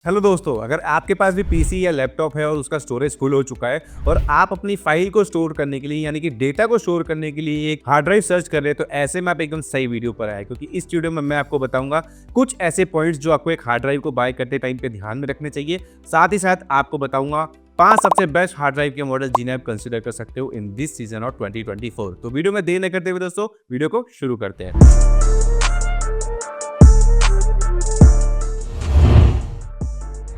Hello दोस्तों, अगर आपके पास भी पीसी या लैपटॉप है और उसका स्टोरेज फुल हो चुका है और आप अपनी फाइल को स्टोर करने के लिए यानी कि डेटा को स्टोर करने के लिए एक हार्ड ड्राइव सर्च कर रहे हैं, तो ऐसे में आप एकदम सही वीडियो पर आए, क्योंकि इस वीडियो में मैं आपको बताऊंगा कुछ ऐसे पॉइंट्स जो आपको एक हार्ड ड्राइव को बाय करते टाइम पे ध्यान में रखने चाहिए। साथ ही साथ आपको बताऊंगा 5 सबसे बेस्ट हार्ड ड्राइव के मॉडल जिन्हें आप कंसिडर कर सकते हो इन दिस सीजन ऑफ 2024। तो वीडियो में देर न करते हुए दोस्तों वीडियो को शुरू करते हैं।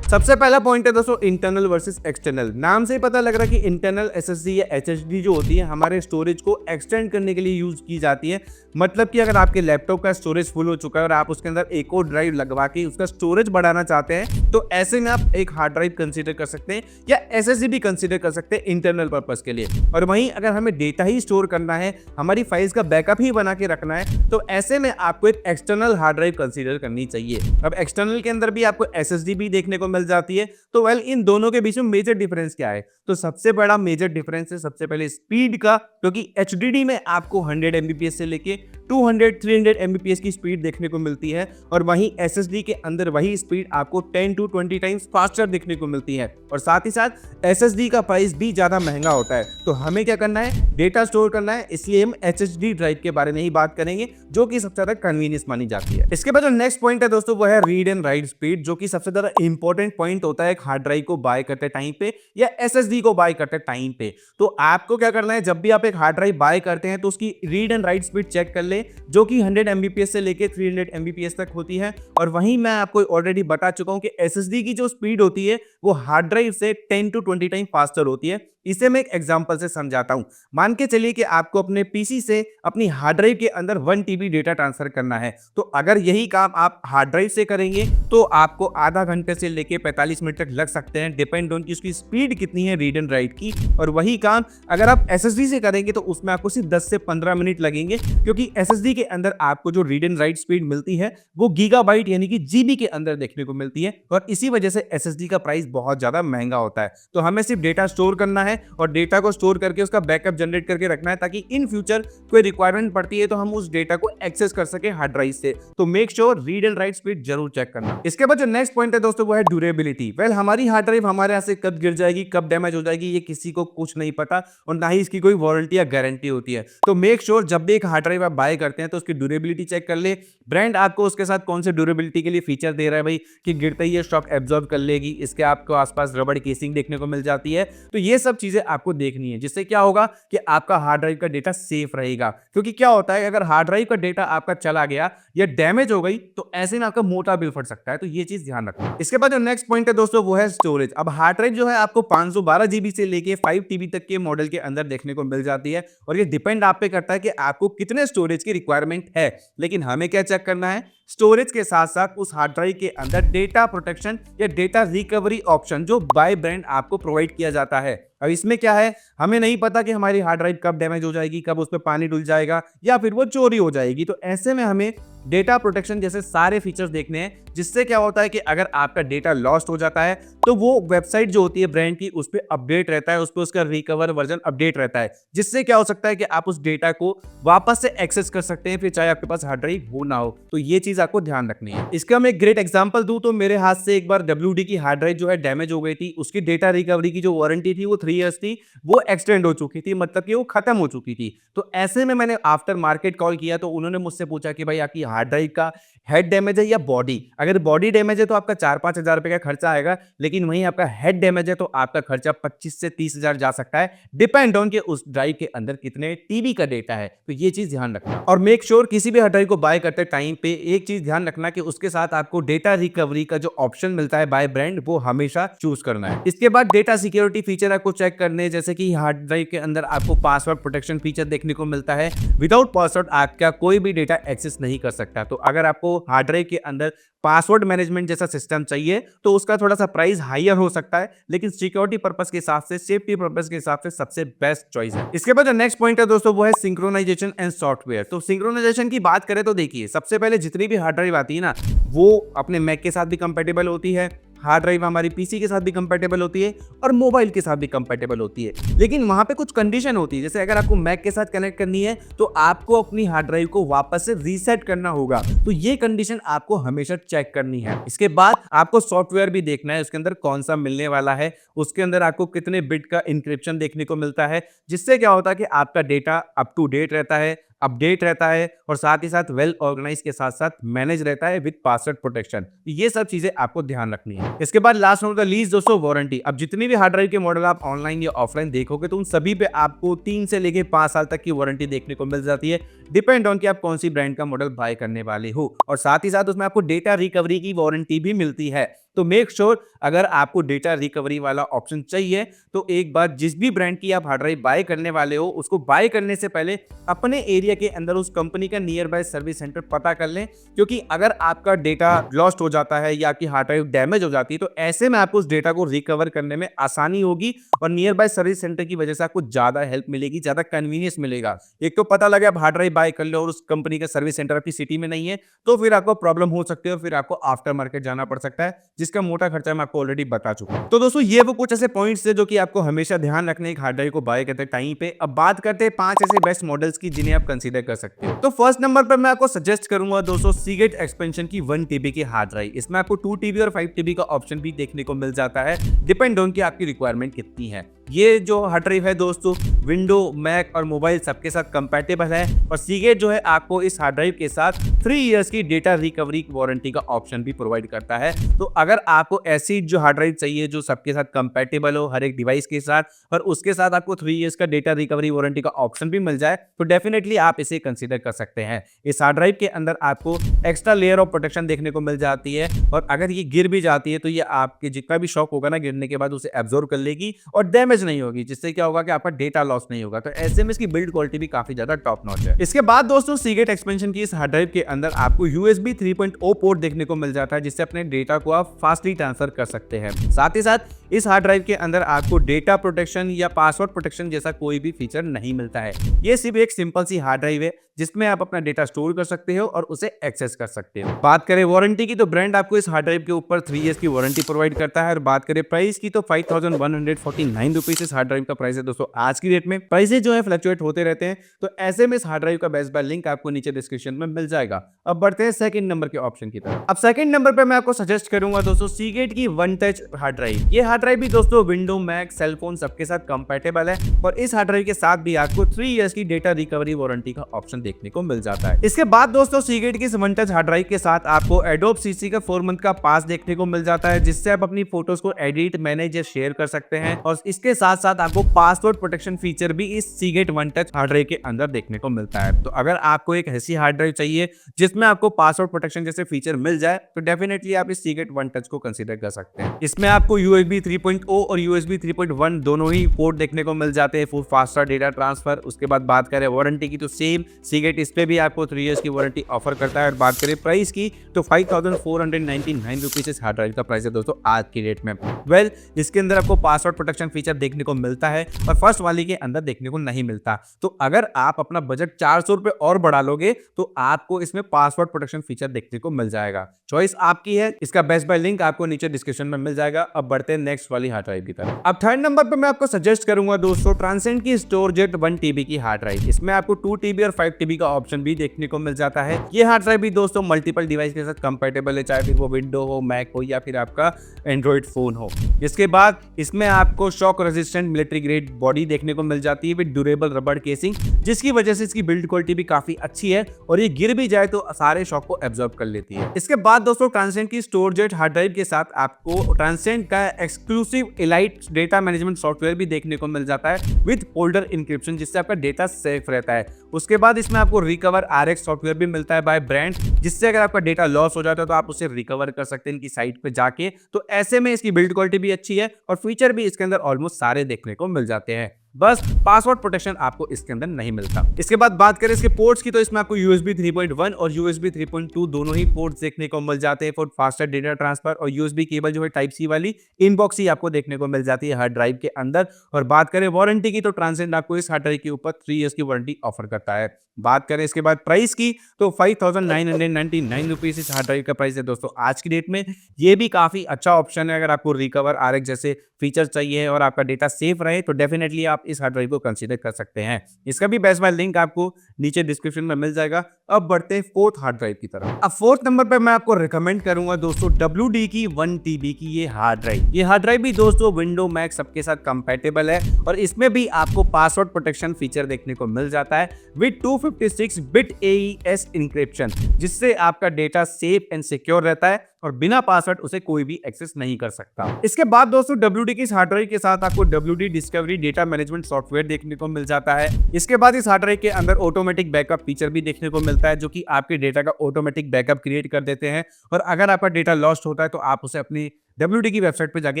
सबसे पहला पॉइंट है दोस्तों इंटरनल वर्सेस एक्सटर्नल। नाम से ही पता लग रहा है कि इंटरनल एसएसडी या एचएसडी जो होती है हमारे स्टोरेज को एक्सटेंड करने के लिए यूज की जाती है। मतलब कि अगर आपके लैपटॉप का स्टोरेज फुल हो चुका है और आप उसके अंदर एक और ड्राइव लगवा के उसका स्टोरेज बढ़ाना चाहते हैं, तो ऐसे में आप एक हार्ड ड्राइव कंसीडर कर सकते हैं या एसएसडी भी कंसीडर कर सकते हैं इंटरनल पर्पस के लिए। और वहीं अगर हमें डेटा ही स्टोर करना है, हमारी फाइल्स का बैकअप ही बना के रखना है, तो ऐसे में आपको एक एक्सटर्नल हार्ड ड्राइव कंसीडर करनी चाहिए। अब एक्सटर्नल के अंदर भी आपको एसएसडी भी देखने को मिल जाती है। तो वेल इन दोनों के बीच में मेजर डिफरेंस क्या है? तो सबसे बड़ा मेजर डिफरेंस है सबसे पहले स्पीड का, क्योंकि एचडीडी में आपको 100 एमबीपीएस से लेके 200-300 एमबीपीएस की स्पीड देखने को मिलती है, और वहीं एसएसडी के अंदर वही स्पीड आपको 10 to 20 टाइम्स फास्टर देखने को मिलती है। और साथ ही साथ एसएसडी का प्राइस भी ज्यादा महंगा होता है। तो हमें क्या करना है? डेटा स्टोर करना है, इसलिए हम एचएसडी ड्राइव के बारे में ही बात करेंगे, जो कि सबसे ज्यादा कन्वीनियंस मानी जाती है। इसके बाद जो नेक्स्ट पॉइंट है दोस्तों वो है रीड एंड राइट स्पीड, जो कि सबसे ज्यादा इंपॉर्टेंट पॉइंट होता है एक हार्ड ड्राइव को बाय करते टाइम पे या एसएसडी को बाय करते टाइम पे। तो आपको क्या करना है, जब भी आप एक हार्ड ड्राइव बाय करते हैं तो उसकी read and write speed check कर ले, जो कि 100 एमबीपीएस से लेके 300 एमबीपीएस तक होती है। और वहीं मैं आपको ऑलरेडी बता चुका हूं कि एसएसडी की जो स्पीड होती है वो हार्ड ड्राइव से 10 to 20 टाइम फास्टर होती है। इसे मैं एक एग्जांपल से समझाता हूं। मान के चलिए कि आपको अपने पीसी से अपनी हार्ड ड्राइव के अंदर 1 टीबी डेटा ट्रांसफर करना है। तो अगर यही काम आप हार्ड ड्राइव से करेंगे तो आपको आधा घंटे से लेके 45 मिनट तक लग सकते हैं, डिपेंड ऑन कि उसकी स्पीड कितनी है रीड एंड राइट की। और वही काम अगर आप एसएसडी से करेंगे तो उसमें आपको सिर्फ 10 से 15 मिनट लगेंगे, क्योंकि एसएसडी के अंदर आपको जो रीड एंड राइट स्पीड मिलती है वो गीगाबाइट यानी कि जीबी के अंदर देखने को मिलती है। और इसी वजह से एसएसडी का प्राइस बहुत ज्यादा महंगा होता है। तो हमें सिर्फ डेटा स्टोर करना है और डेटा को स्टोर करके उसका बैकअप जनरेट करके रखना है, ताकि इन फ्यूचर कोई रिक्वायरमेंट पड़ती है तो हम उस डेटा को एक्सेस कर सके हार्ड ड्राइव से। तो make sure read and write speed जरूर चेक करना। इसके बाद जो नेक्स्ट पॉइंट है दोस्तों वो है ड्यूरेबिलिटी। वेल हमारी हार्ड ड्राइव हमारे यहाँ से कब गिर जाएगी, कब डैमेज हो जाएगी, ये किसी को कुछ नहीं पता, और ना ही इसकी कोई वारंटी या गारंटी होती है। तो मेक श्योर जब भी एक हार्ड ड्राइव आप बाय करते हैं तो उसकी ड्यूरेबिलिटी चेक कर ले। ब्रांड आपको उसके साथ कौन से ड्यूरेबिलिटी के लिए फीचर दे रहा है भाई, कि गिरते ही ये शॉक एब्जॉर्ब कर लेगी, इसके आपको आसपास रबड़ केसिंग देखने को मिल जाती है। तो ये सब चीजें आपको देखनी है, जिससे क्या होगा कि आपका हार्ड ड्राइव का डेटा सेफ रहेगा। क्योंकि क्या होता है, अगर हार्ड ड्राइव का डेटा आपका चला गया या डैमेज हो गई तो ऐसे में आपका मोटा बिल फट सकता है। तो ये चीज ध्यान रखना। इसके बाद जो नेक्स्ट पॉइंट है दोस्तों वो है स्टोरेज। अब हार्ड ड्राइव जो है आपको 512 जीबी से लेके 5 टीबी तक के मॉडल के अंदर देखने को मिल जाती है, और ये डिपेंड आप पे करता है कि आपको कितने स्टोरेज की रिक्वायरमेंट है। लेकिन हमें क्या चेक करना है, स्टोरेज के साथ साथ उस हार्ड ड्राइव के अंदर डेटा प्रोटेक्शन या डेटा रिकवरी ऑप्शन जो बाय ब्रांड आपको प्रोवाइड किया जाता है। अब इसमें क्या है, हमें नहीं पता कि हमारी हार्ड ड्राइव कब डैमेज हो जाएगी, कब उस पर पानी डुल जाएगा या फिर वो चोरी हो जाएगी। तो ऐसे में हमें डेटा प्रोटेक्शन जैसे सारे फीचर्स देखने हैं, जिससे क्या होता है कि अगर आपका डेटा लॉस्ट हो जाता है तो वो वेबसाइट जो होती है ब्रांड की उस पर अपडेट रहता है, उस पर उसका रिकवर वर्जन अपडेट रहता है, जिससे क्या हो सकता है कि आप उस डेटा को वापस से एक्सेस कर सकते हैं, फिर चाहे आपके पास हार्ड ड्राइव हो ना हो। तो ये चीज आपको ध्यान रखनी है। इसका मैं एक ग्रेट एग्जांपल दूं तो मेरे हाथ से एक बार WD की हार्ड ड्राइव जो है डैमेज हो गई थी। उसकी डेटा रिकवरी की जो वारंटी थी वो 3 इयर्स थी, वो एक्सटेंड हो चुकी थी, मतलब कि वो खत्म हो चुकी थी। तो ऐसे में मैंने आफ्टर मार्केट कॉल किया तो उन्होंने मुझसे पूछा कि भाई आपकी हार्ड ड्राइव का हेड डैमेज है या बॉडी। अगर बॉडी डैमेज है तो आपका 4-5 हजार रुपए का खर्चा आएगा, लेकिन वहीं आपका हेड डैमेज है तो आपका खर्चा 25 से 30 हजार जा सकता है, डिपेंड ऑन कि उस ड्राइव के अंदर कितने टीबी का डेटा है। तो ये चीज ध्यान रखना। और मेक श्योर किसी भी हार्ड ड्राइव को बाय करते टाइम पे एक चीज ध्यान रखना कि उसके साथ आपको डेटा रिकवरी का जो ऑप्शन मिलता है बाय ब्रांड वो हमेशा चूज करना है। इसके बाद डेटा सिक्योरिटी फीचर आपको चेक करने, जैसे कि हार्ड ड्राइव के अंदर आपको पासवर्ड प्रोटेक्शन फीचर देखने को मिलता है। विदाउट पासवर्ड आपका कोई भी डेटा एक्सेस नहीं कर सकता। तो अगर आपको हार्ड ड्राइव के अंदर पासवर्ड मैनेजमेंट जैसा सिस्टम चाहिए तो उसका थोड़ा सा प्राइस हायर हो सकता है, लेकिन सिक्योरिटी पर्पस के हिसाब से, सेफ्टी पर्पस के हिसाब से सबसे बेस्ट चॉइस है। इसके बाद जो नेक्स्ट पॉइंट है दोस्तों वो है सिंक्रोनाइजेशन एंड सॉफ्टवेयर। तो सिंक्रोनाइजेशन की बात करें तो देखिए, सबसे पहले जितनी भी हार्ड ड्राइव आती है ना वो अपने मैक के साथ भी कंपेटेबल होती है, हार्ड ड्राइव हमारी पीसी के साथ भी कंपेटेबल होती है और मोबाइल के साथ भी कंपेटेबल होती है, लेकिन वहां पे कुछ कंडीशन होती है। जैसे अगर आपको मैक के साथ कनेक्ट करनी है तो आपको अपनी हार्ड ड्राइव को वापस से रीसेट करना होगा, तो ये कंडीशन आपको हमेशा चेक करनी है। इसके बाद आपको सॉफ्टवेयर भी देखना है, उसके अंदर कौन सा मिलने वाला है, उसके अंदर आपको कितने बिट का इंक्रिप्शन देखने को मिलता है, जिससे क्या होता है कि आपका डेटा अप टू डेट रहता है, अपडेट रहता है और साथ ही साथ वेल ऑर्गेनाइज के साथ साथ मैनेज रहता है विद पासवर्ड प्रोटेक्शन। ये सब चीजें आपको ध्यान रखनी है। इसके बाद लास्ट नॉट द लीस्ट दोस्तों, वारंटी। अब जितनी भी हार्ड ड्राइव के मॉडल आप ऑनलाइन या ऑफलाइन देखोगे तो उन सभी पे आपको 3 से लेके 5 साल तक की वारंटी देखने को मिल जाती है, डिपेंड ऑन कि आप कौन सी ब्रांड का मॉडल बाय करने वाले हो। और साथ ही साथ उसमें आपको डेटा रिकवरी की वारंटी भी मिलती है। तो मेक श्योर अगर आपको डेटा रिकवरी वाला ऑप्शन चाहिए तो एक बार जिस भी ब्रांड की आप हार्ड ड्राइव बाय करने वाले हो, उसको बाय करने से पहले अपने एरिया के अंदर उस कंपनी का नियर बाय सर्विस सेंटर पता कर लें, क्योंकि अगर आपका डेटा लॉस्ट हो जाता है या आपकी हार्ड ड्राइव डैमेज हो जाती है तो ऐसे में आपको उस डेटा को रिकवर करने में आसानी होगी और नियर बाय सर्विस सेंटर की वजह से आपको ज्यादा हेल्प मिलेगी, ज्यादा कन्वीनियंस मिलेगा। एक तो पता लगे आप हार्ड ड्राइव बाय कर लो और उस कंपनी का सर्विस सेंटर आपकी सिटी में नहीं है तो फिर आपको प्रॉब्लम हो सकती है और फिर आपको आफ्टर मार्केट जाना पड़ सकता है, जिसका मोटा खर्चा मैं आपको ऑलरेडी बता चुका हूं। तो दोस्तों ये वो कुछ ऐसे पॉइंट्स थे जो कि आपको हमेशा ध्यान रखने एक हार्ड ड्राइव को बाय करते टाइम पे। अब बात करते हैं 5 ऐसे बेस्ट मॉडल्स की जिन्हें आप कंसीडर कर सकते हो। तो फर्स्ट नंबर पर मैं आपको सजेस्ट करूंगा दोस्तों सीगेट एक्सपेंशन की 1 TB की हार्ड ड्राइव। इसमें आपको 2 TB और 5 TB का ऑप्शन भी देखने को मिल जाता है, डिपेंड ऑन कि आपकी रिक्वायरमेंट कितनी है। ये जो हार्ड ड्राइव है दोस्तों विंडो, मैक और मोबाइल सबके साथ कंपैटिबल है और सीगेट जो है आपको इस हार्ड ड्राइव के साथ 3 इयर्स की डेटा रिकवरी वारंटी का ऑप्शन भी प्रोवाइड करता है। तो अगर आपको ऐसी जो हार्ड ड्राइव चाहिए जो सबके साथ कंपैटिबल हो हर एक डिवाइस के साथ और उसके साथ आपको 3 इयर्स का डेटा रिकवरी वारंटी का ऑप्शन भी मिल जाए तो डेफिनेटली आप इसे कंसीडर कर सकते हैं। इस हार्ड ड्राइव के अंदर आपको एक्स्ट्रा लेयर ऑफ प्रोटेक्शन देखने को मिल जाती है और अगर ये गिर भी जाती है तो ये आपके जितना भी शॉक होगा ना गिरने के बाद उसे एब्जॉर्ब कर लेगी और डैमेज नहीं होगी, जिससे क्या होगा कि आपका डेटा लॉस नहीं होगा। तो ऐसे में इसकी बिल्ड क्वालिटी भी काफी ज्यादा टॉप नॉच है। इसके बाद दोस्तों सीगेट एक्सपेंशन की इस हार्ड ड्राइव के अंदर आपको USB 3.0 पोर्ट देखने को मिल जाता है, जिससे अपने डेटा को आप फास्टली ट्रांसफर कर सकते हैं। साथ ही साथ इस हार्ड ड्राइव के अंदर आपको डेटा प्रोटेक्शन या पासवर्ड प्रोटेक्शन जैसा कोई भी फीचर नहीं मिलता है। ये सिर्फ एक सिंपल सी हार्ड ड्राइव है जिसमें आप अपना डेटा स्टोर कर सकते हो और उसे एक्सेस कर सकते हो। बात करें वारंटी की तो ब्रांड आपको इस हार्ड ड्राइव के ऊपर 3 इयर्स की वारंटी प्रोवाइड करता है और बात करें प्राइस की तो 5149 रुपीज इस हार्ड ड्राइव का प्राइस है दोस्तों। आज की डेट में प्राइसेस जो है फ्लक्चुएट होते रहते हैं, तो ऐसे में इस हार्ड ड्राइव का बेस्ट बाय लिंक आपको नीचे डिस्क्रिप्शन में मिल जाएगा। अब बढ़ते हैं सेकंड नंबर के ऑप्शन की तरफ। अब सेकंड नंबर पे मैं आपको सजेस्ट करूंगा दोस्तों सीगेट की वन टच हार्ड ड्राइव। ये हार्ड ड्राइव भी दोस्तों विंडो, मैक, सेलफोन सबके साथ कंपैटिबल है और इस हार्ड ड्राइव के साथ भी आपको 3 इयर्स की डेटा रिकवरी वारंटी का ऑप्शन देखने को मिल जाता है। इसके बाद दोस्तों सीगेट की वन टच हार्ड ड्राइव के साथ आपको एडोब सीसी का 4 मंथ का पास देखने को मिल जाता है, जिससे आप अपनी फोटोज को एडिट, मैनेज या शेयर कर सकते हैं और इसके साथ साथ आपको पासवर्ड प्रोटेक्शन फीचर भी इस Seagate one touch hard drive के अंदर देखने को मिलता है। तो अगर आपको एक ऐसी हार्ड ड्राइव चाहिए जिसमें आपको पासवर्ड प्रोटेक्शन जैसे फीचर मिल जाए तो डेफिनेटली आप इस सीगेट वन टच को कंसीडर कर सकते हैं। इसमें आपको USB 3.0 और USB 3.1 दोनों ही पोर्ट देखने को मिल जाते हैं फॉर फास्टर डेटा ट्रांसफर। उसके बाद बात करें वारंटी की तो सेम सीगेट इस पे भी आपको 3 इयर्स की वारंटी ऑफर करता है और बात करें प्राइस की तो 5499 रुपीज इस हार्ड ड्राइव का प्राइस है दोस्तों आज की डेट में। वेल इसके अंदर आपको पासवर्ड प्रोटेक्शन फीचर देखने को मिलता है और फर्स्ट वाली के अंदर देखने को नहीं मिलता। तो अगर आप अपना बजट 400 रुपए और बढ़ा लोगे तो आपको इसमें पासवर्ड प्रोटेक्शन फीचर देखने को मिल जाएगा। चॉइस आपकी है, इसका बेस्ट बाय लिंक आपको नीचे डिस्क्रिप्शन में मिल जाएगा। अब बढ़ते हैं नेक्स्ट वाली हार्ड ड्राइव की तरफ। अब थर्ड नंबर पे मैं आपको सजेस्ट करूंगा दोस्तों ट्रांसेंड की स्टोरजेट 1 TB की हार्ड ड्राइव। इसमें आपको 2 TB और 5 TB का ऑप्शन भी देखने को मिल जाता है। ये हार्ड ड्राइव भी दोस्तों मल्टीपल डिवाइस के साथ कंपैटिबल है, चाहे फिर वो विंडो हो, मैक हो या फिर आपका एंड्रॉइड फोन हो। इसके बाद इसमें आपको shock resistant military grade body देखने को मिल जाती है विद ड्यूरेबल रबर केसिंग, जिसकी वजह से इसकी बिल्ड क्वालिटी भी काफी अच्छी है और ये गिर भी जाए तो सारे शॉक को एब्जॉर्ब कर लेती है। इसके बाद दोस्तों ट्रांसेंड की स्टोरजेट हार्ड ड्राइव के साथ आपको ट्रांसेंड का exclusive elite data management software भी देखने को मिल जाता है विद फोल्डर इंक्रिप्शन, जिससे आपका डेटा सेफ रहता है। उसके बाद इसमें आपको रिकवर RX सॉफ्टवेयर भी मिलता है बाय ब्रांड, जिससे अगर आपका डेटा लॉस हो जाता है तो आप उसे रिकवर कर सकते हैं इनकी साइट पे जाके। तो ऐसे में इसकी बिल्ड क्वालिटी भी अच्छी है और फीचर भी इसके अंदर ऑलमोस्ट सारे देखने को मिल जाते हैं। बस पासवर्ड प्रोटेक्शन आपको इसके अंदर नहीं मिलता। इसके बाद बात करें इसके पोर्ट्स की, तो इसमें आपको USB 3.1 और USB 3.2 दोनों ही पोर्ट्स देखने को मिल जाते हैं फॉर फास्टर डेटा ट्रांसफर, और USB केबल जो है टाइप सी वाली इनबॉक्स ही आपको देखने को मिल जाती है हार्ड ड्राइव के अंदर। और बात करें वारंटी की, तो ट्रांसेंड आपको इस हार्ड ड्राइव के ऊपर 3 इयर्स की वारंटी ऑफर करता है। बात करें इसके बाद प्राइस की, तो 5,999 रुपीज इस हार्ड ड्राइव का प्राइस है दोस्तों आज की डेट में। ये भी काफी अच्छा ऑप्शन है अगर आपको रिकवर RX जैसे फीचर चाहिए और आपका डेटा सेफ रहे, तो डेफिनेटली आप इस हार्ड ड्राइव को कंसीडर कर सकते हैं। इसका भी बेस्ट बाय लिंक आपको नीचे डिस्क्रिप्शन में मिल जाएगा। अब बढ़ते हैं फोर्थ हार्ड ड्राइव की तरफ। अब फोर्थ नंबर पे मैं आपको रिकमेंड करूंगा दोस्तों WD की 1 TB की ये हार्ड ड्राइव। ये हार्ड ड्राइव भी दोस्तों विंडो मैक सबके साथ कंपेटेबल है, और इसमें भी आपको पासवर्ड प्रोटेक्शन फीचर देखने को मिल जाता है विद 256 बिट AES इंक्रिप्शन, जिससे आपका डेटा सेफ एंड सिक्योर रहता है और बिना पासवर्ड उसे कोई भी एक्सेस नहीं कर सकता। इसके बाद दोस्तों WD की इस हार्ड ड्राइव के साथ आपको WD discovery data management software देखने को मिल जाता है। इसके बाद इस हार्ड ड्राइव के अंदर ऑटोमेटिक बैकअप फीचर भी देखने को मिलता है, जो कि आपके डेटा का ऑटोमेटिक बैकअप क्रिएट कर देते हैं, और अगर आपका डेटा लॉस्ट होता है तो आप उसे अपनी WD की वेबसाइट पे जाके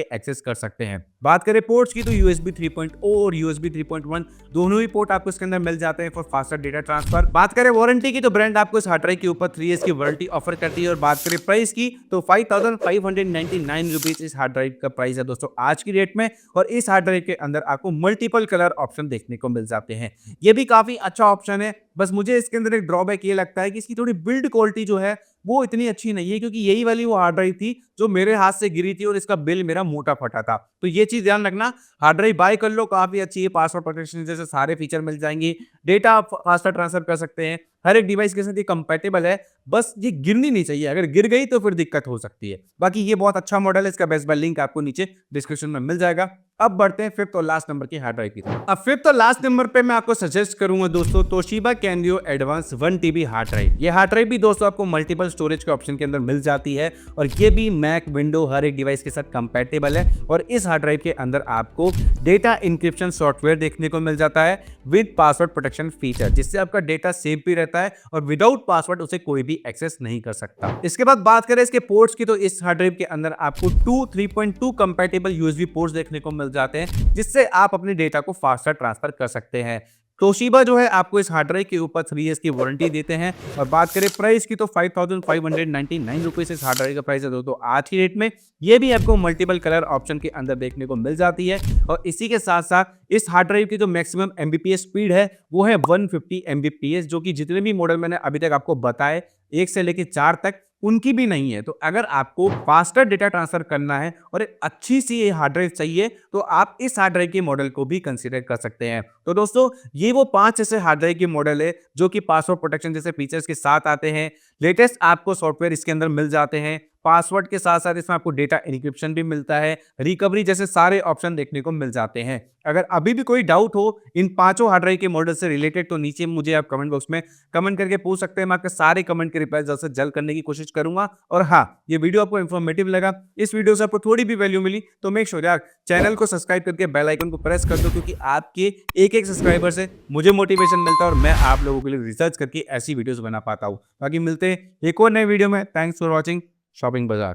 एक्सेस कर सकते हैं। बात करें पोर्ट्स की, तो USB 3.0 और USB 3.1 दोनों ही पोर्ट आपको इसके अंदर मिल जाते हैं फॉर फास्टर डेटा ट्रांसफर। बात करें वारंटी की, तो ब्रांड आपको इस हार्ड ड्राइव के ऊपर 3 इयर्स की वारंटी ऑफर करती है। और बात करें प्राइस की, तो 5,599 रुपीज इस हार्ड ड्राइव का प्राइस है दोस्तों आज की डेट में। और इस हार्ड ड्राइव के अंदर आपको मल्टीपल कलर ऑप्शन देखने को मिल जाते हैं। ये भी काफी अच्छा ऑप्शन है, बस मुझे इसके अंदर एक ड्रॉबैक ये लगता है कि इसकी थोड़ी बिल्ड क्वालिटी जो है वो इतनी अच्छी नहीं है, क्योंकि यही वाली वो हार्ड ड्राइव थी जो मेरे हाथ से गिरी थी और इसका बिल मेरा मोटा फटा था। तो ये चीज ध्यान रखना, हार्ड ड्राइव बाय कर लो, काफी अच्छी है, पासवर्ड प्रोटेक्शन जैसे सारे फीचर मिल जाएंगे, डेटा आप फास्टर ट्रांसफर कर सकते हैं, हर एक डिवाइस के साथ ये कंपेटेबल है, बस ये गिरनी नहीं चाहिए, अगर गिर गई तो फिर दिक्कत हो सकती है। बाकी ये बहुत अच्छा मॉडल है, इसका बेस्ट बाय लिंक आपको नीचे डिस्क्रिप्शन में मिल जाएगा। अब बढ़ते हैं फिफ्थ और लास्ट नंबर की हार्ड ड्राइव की तरफ। अब फिफ्थ और लास्ट नंबर पे मैं आपको सजेस्ट करूंगा दोस्तों Toshiba Canvio advance 1 TB hard drive. ये हार्ड ड्राइव भी दोस्तों आपको मल्टीपल स्टोरेज के ऑप्शन के अंदर मिल जाती है, और ये भी मैक विंडो हर एक डिवाइस के साथ कंपेटेबल है। और इस हार्ड ड्राइव के अंदर आपको डेटा इंक्रिप्शन सॉफ्टवेयर देखने को मिल जाता है विद पासवर्ड प्रोटेक्शन फीचर, जिससे आपका डेटा सेफ भी रहता है और विदाउट पासवर्ड उसे कोई भी एक्सेस नहीं कर सकता। इसके बाद बात करें इसके पोर्ट्स की, तो इस हार्ड ड्राइव के अंदर आपको 3.2 कंपेटेबल USB पोर्ट्स देखने को मिल जाते हैं, जिससे आप अपने डेटा को फास्टर ट्रांसफर कर सकते हैं। तोशिबा जो है आपको इस हार्ड ड्राइव के ऊपर 3 इयर्स की वारंटी देते हैं। और बात करें प्राइस की, तो 5,599 रुपीज इस हार्ड ड्राइव का प्राइस है दोस्तों आज की डेट में। ये भी आपको मल्टीपल कलर ऑप्शन के अंदर देखने को मिल जाती है, और इसी के साथ साथ इस हार्ड ड्राइव की जो मैक्सिमम MBPS स्पीड है वो है 150 MBPS, जो कि जितने भी मॉडल मैंने अभी तक आपको बताए 1 से लेकर 4 तक उनकी भी नहीं है। तो अगर आपको फास्टर डेटा ट्रांसफर करना है और एक अच्छी सी ये हार्ड ड्राइव चाहिए, तो आप इस हार्ड ड्राइव के मॉडल को भी कंसीडर कर सकते हैं। तो दोस्तों ये वो 5 ऐसे हार्ड ड्राइव के मॉडल है जो कि पासवर्ड प्रोटेक्शन जैसे फीचर्स के साथ आते हैं, लेटेस्ट आपको सॉफ्टवेयर इसके अंदर मिल जाते हैं, पासवर्ड के साथ साथ इसमें आपको डेटा एन्क्रिप्शन भी मिलता है, रिकवरी जैसे सारे ऑप्शन देखने को मिल जाते हैं। अगर अभी भी कोई डाउट हो इन 5 हार्ड ड्राइव के मॉडल से रिलेटेड, तो नीचे मुझे आप कमेंट बॉक्स में कमेंट करके पूछ सकते हैं, मैं आपके सारे कमेंट के रिप्लाई जल्द से जल्द करने की कोशिश करूंगा। और हाँ, ये वीडियो आपको इन्फॉर्मेटिव लगा, इस वीडियो से आपको थोड़ी भी वैल्यू मिली, तो मेक श्योर यार चैनल को सब्सक्राइब करके बेल आइकन को प्रेस कर दो, क्योंकि आपके एक सब्सक्राइबर से मुझे मोटिवेशन मिलता है और मैं आप लोगों के लिए रिसर्च करके ऐसी वीडियोस बना पाता हूँ। बाकी मिलते हैं एक और नए वीडियो में। थैंक्स फॉर वॉचिंग शॉपिंग बाजार।